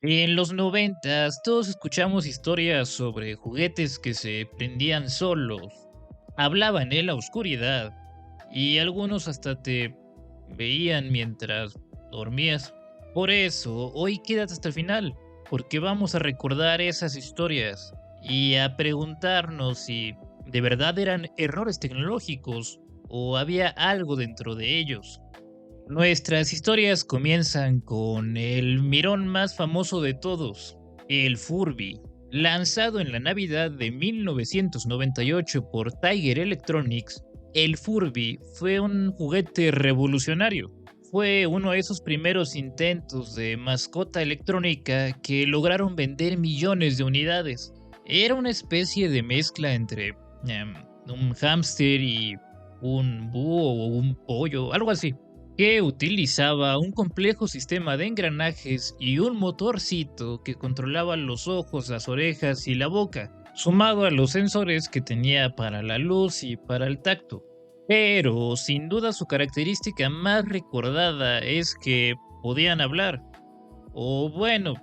En los noventas todos escuchamos historias sobre juguetes que se prendían solos, hablaban en la oscuridad y algunos hasta te veían mientras dormías. Por eso, hoy quédate hasta el final, porque vamos a recordar esas historias y a preguntarnos si de verdad eran errores tecnológicos o había algo dentro de ellos. Nuestras historias comienzan con el mirón más famoso de todos, el Furby. Lanzado en la Navidad de 1998 por Tiger Electronics, el Furby fue un juguete revolucionario. Fue uno de esos primeros intentos de mascota electrónica que lograron vender millones de unidades. Era una especie de mezcla entre un hámster y un búho o un pollo, algo así, que utilizaba un complejo sistema de engranajes y un motorcito que controlaba los ojos, las orejas y la boca, sumado a los sensores que tenía para la luz y para el tacto. Pero sin duda su característica más recordada es que podían hablar, o bueno,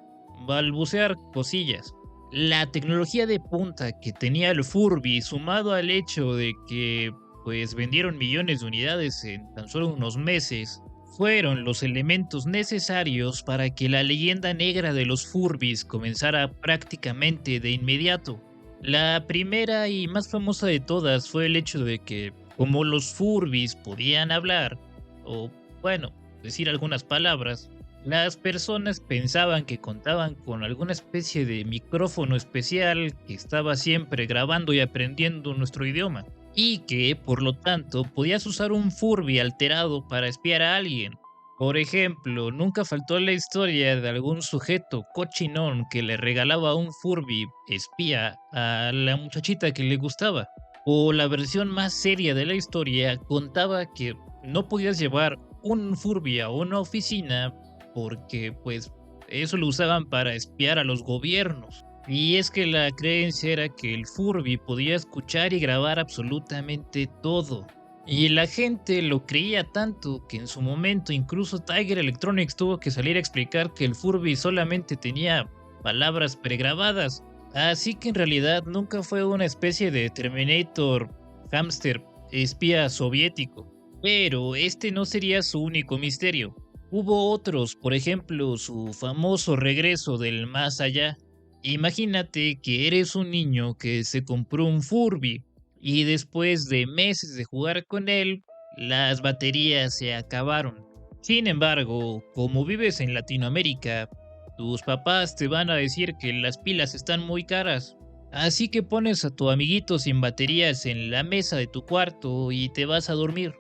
balbucear cosillas. La tecnología de punta que tenía el Furby, sumado al hecho de que pues vendieron millones de unidades en tan solo unos meses, fueron los elementos necesarios para que la leyenda negra de los Furbys comenzara prácticamente de inmediato. La primera y más famosa de todas fue el hecho de que, como los Furbys podían hablar, o bueno, decir algunas palabras, las personas pensaban que contaban con alguna especie de micrófono especial que estaba siempre grabando y aprendiendo nuestro idioma, y que, por lo tanto, podías usar un Furby alterado para espiar a alguien. Por ejemplo, nunca faltó la historia de algún sujeto cochinón que le regalaba un Furby espía a la muchachita que le gustaba. O la versión más seria de la historia contaba que no podías llevar un Furby a una oficina porque pues eso lo usaban para espiar a los gobiernos. Y es que la creencia era que el Furby podía escuchar y grabar absolutamente todo. Y la gente lo creía tanto que en su momento incluso Tiger Electronics tuvo que salir a explicar que el Furby solamente tenía palabras pregrabadas. Así que en realidad nunca fue una especie de Terminator hámster espía soviético. Pero este no sería su único misterio. Hubo otros, por ejemplo, su famoso regreso del más allá. Imagínate que eres un niño que se compró un Furby y después de meses de jugar con él, las baterías se acabaron. Sin embargo, como vives en Latinoamérica, tus papás te van a decir que las pilas están muy caras. Así que pones a tu amiguito sin baterías en la mesa de tu cuarto y te vas a dormir,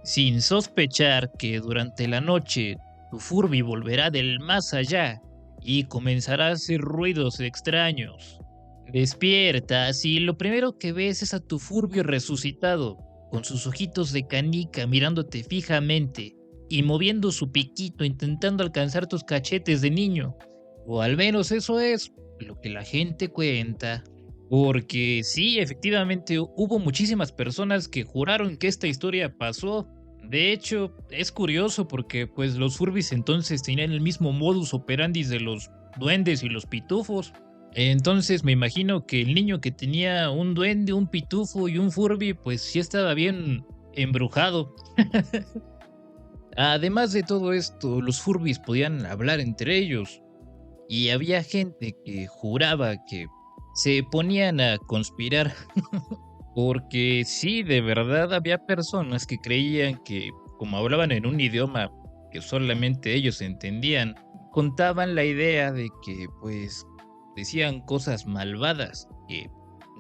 sin sospechar que durante la noche tu Furby volverá del más allá y comenzará a hacer ruidos extraños. Despiertas y lo primero que ves es a tu Furby resucitado, con sus ojitos de canica mirándote fijamente y moviendo su piquito intentando alcanzar tus cachetes de niño. O al menos eso es lo que la gente cuenta. Porque sí, efectivamente hubo muchísimas personas que juraron que esta historia pasó. De hecho, es curioso porque pues los Furbis entonces tenían el mismo modus operandi de los duendes y los pitufos. Entonces me imagino que el niño que tenía un duende, un pitufo y un Furby pues sí estaba bien embrujado. Además de todo esto, los Furbis podían hablar entre ellos y había gente que juraba que se ponían a conspirar. Porque sí, de verdad había personas que creían que, como hablaban en un idioma que solamente ellos entendían, contaban la idea de que, pues, decían cosas malvadas que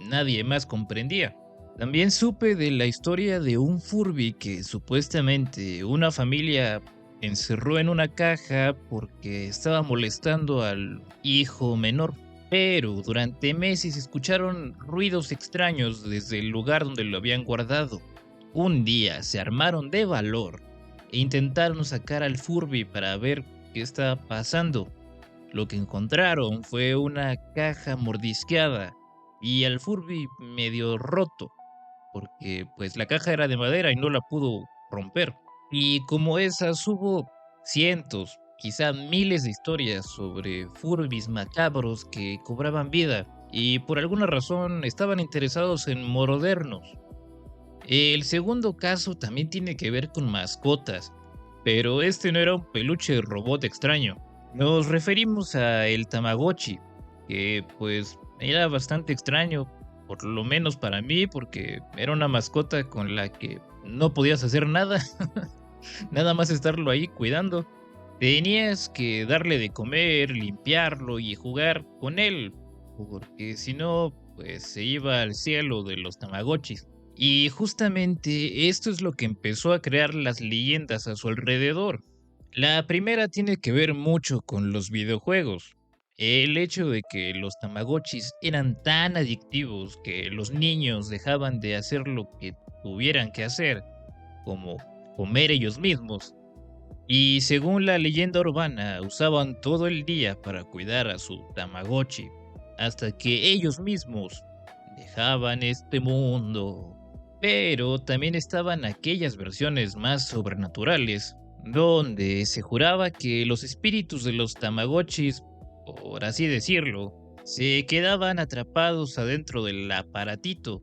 nadie más comprendía. También supe de la historia de un Furby que supuestamente una familia encerró en una caja porque estaba molestando al hijo menor. Pero durante meses escucharon ruidos extraños desde el lugar donde lo habían guardado. Un día se armaron de valor e intentaron sacar al Furby para ver qué estaba pasando. Lo que encontraron fue una caja mordisqueada y al Furby medio roto, porque pues la caja era de madera y no la pudo romper. Y como esas hubo cientos quizá miles de historias sobre Furbies macabros que cobraban vida y por alguna razón estaban interesados en mordernos. El segundo caso también tiene que ver con mascotas, pero este no era un peluche de robot extraño. Nos referimos a el Tamagotchi, que pues era bastante extraño, por lo menos para mí, porque era una mascota con la que no podías hacer nada, nada más estarlo ahí cuidando. Tenías que darle de comer, limpiarlo y jugar con él, porque si no, pues se iba al cielo de los Tamagotchis. Y justamente esto es lo que empezó a crear las leyendas a su alrededor. La primera tiene que ver mucho con los videojuegos. El hecho de que los Tamagotchis eran tan adictivos que los niños dejaban de hacer lo que tuvieran que hacer, como comer ellos mismos, y según la leyenda urbana usaban todo el día para cuidar a su Tamagotchi, hasta que ellos mismos dejaban este mundo. Pero también estaban aquellas versiones más sobrenaturales, donde se juraba que los espíritus de los Tamagotchis, por así decirlo, se quedaban atrapados adentro del aparatito.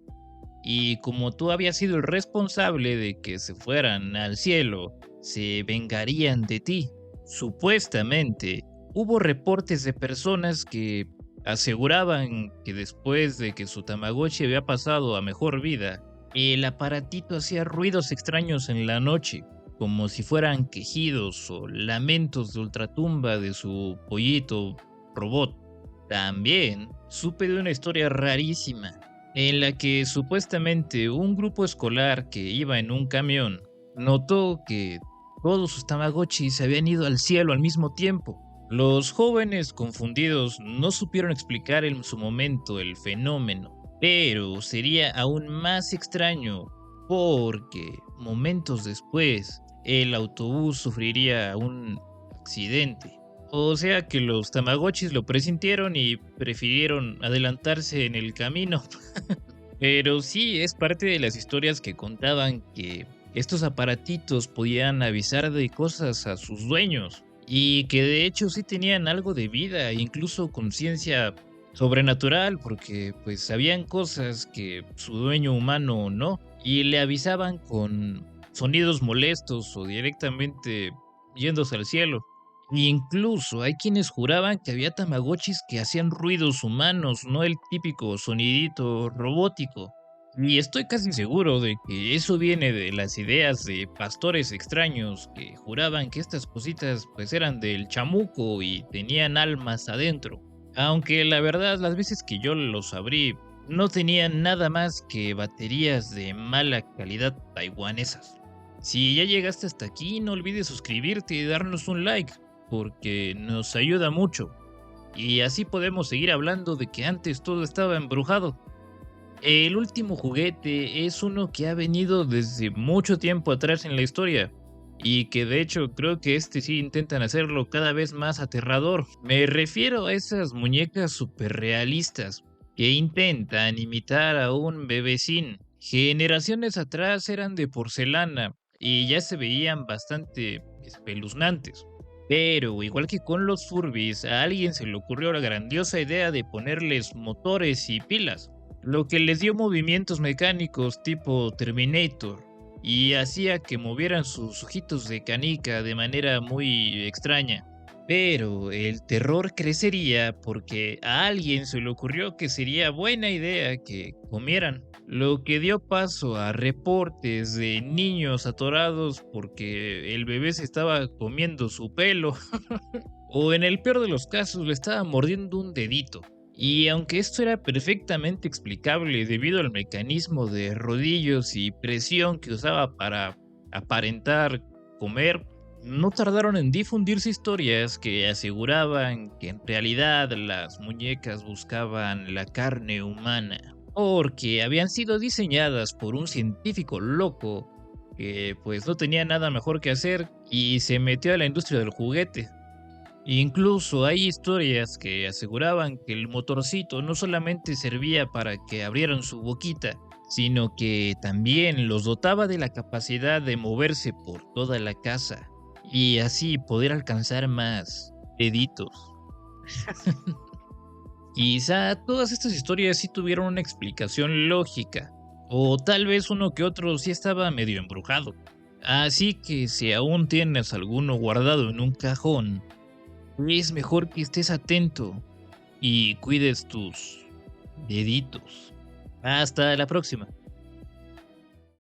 Y como tú habías sido el responsable de que se fueran al cielo, se vengarían de ti. Supuestamente, hubo reportes de personas que aseguraban que después de que su Tamagotchi había pasado a mejor vida, el aparatito hacía ruidos extraños en la noche, como si fueran quejidos o lamentos de ultratumba de su pollito robot. También supe de una historia rarísima, en la que supuestamente un grupo escolar que iba en un camión notó que todos sus Tamagotchis se habían ido al cielo al mismo tiempo. Los jóvenes confundidos no supieron explicar en su momento el fenómeno, pero sería aún más extraño porque momentos después el autobús sufriría un accidente. O sea que los Tamagotchis lo presintieron y prefirieron adelantarse en el camino. Pero sí, es parte de las historias que contaban que estos aparatitos podían avisar de cosas a sus dueños y que de hecho sí tenían algo de vida e incluso conciencia sobrenatural porque pues sabían cosas que su dueño humano no y le avisaban con sonidos molestos o directamente yéndose al cielo. Incluso hay quienes juraban que había Tamagotchis que hacían ruidos humanos, no el típico sonidito robótico. Y estoy casi seguro de que eso viene de las ideas de pastores extraños que juraban que estas cositas pues eran del chamuco y tenían almas adentro. Aunque la verdad las veces que yo los abrí no tenían nada más que baterías de mala calidad taiwanesas. Si ya llegaste hasta aquí, no olvides suscribirte y darnos un like, porque nos ayuda mucho. Y así podemos seguir hablando de que antes todo estaba embrujado. El último juguete es uno que ha venido desde mucho tiempo atrás en la historia. Y que de hecho creo que este sí intentan hacerlo cada vez más aterrador. Me refiero a esas muñecas super realistas que intentan imitar a un bebecín. Generaciones atrás eran de porcelana y ya se veían bastante espeluznantes. Pero igual que con los Furbies, a alguien se le ocurrió la grandiosa idea de ponerles motores y pilas, lo que les dio movimientos mecánicos tipo Terminator y hacía que movieran sus ojitos de canica de manera muy extraña. Pero el terror crecería porque a alguien se le ocurrió que sería buena idea que comieran, lo que dio paso a reportes de niños atorados porque el bebé se estaba comiendo su pelo, o en el peor de los casos le estaba mordiendo un dedito. Y aunque esto era perfectamente explicable debido al mecanismo de rodillos y presión que usaba para aparentar comer, no tardaron en difundirse historias que aseguraban que en realidad las muñecas buscaban la carne humana, porque habían sido diseñadas por un científico loco que pues no tenía nada mejor que hacer y se metió a la industria del juguete. Incluso hay historias que aseguraban que el motorcito no solamente servía para que abrieran su boquita, sino que también los dotaba de la capacidad de moverse por toda la casa. y así poder alcanzar más deditos. Quizá todas estas historias sí tuvieron una explicación lógica, o tal vez uno que otro sí estaba medio embrujado. Así que si aún tienes alguno guardado en un cajón, es mejor que estés atento y cuides tus deditos. Hasta la próxima.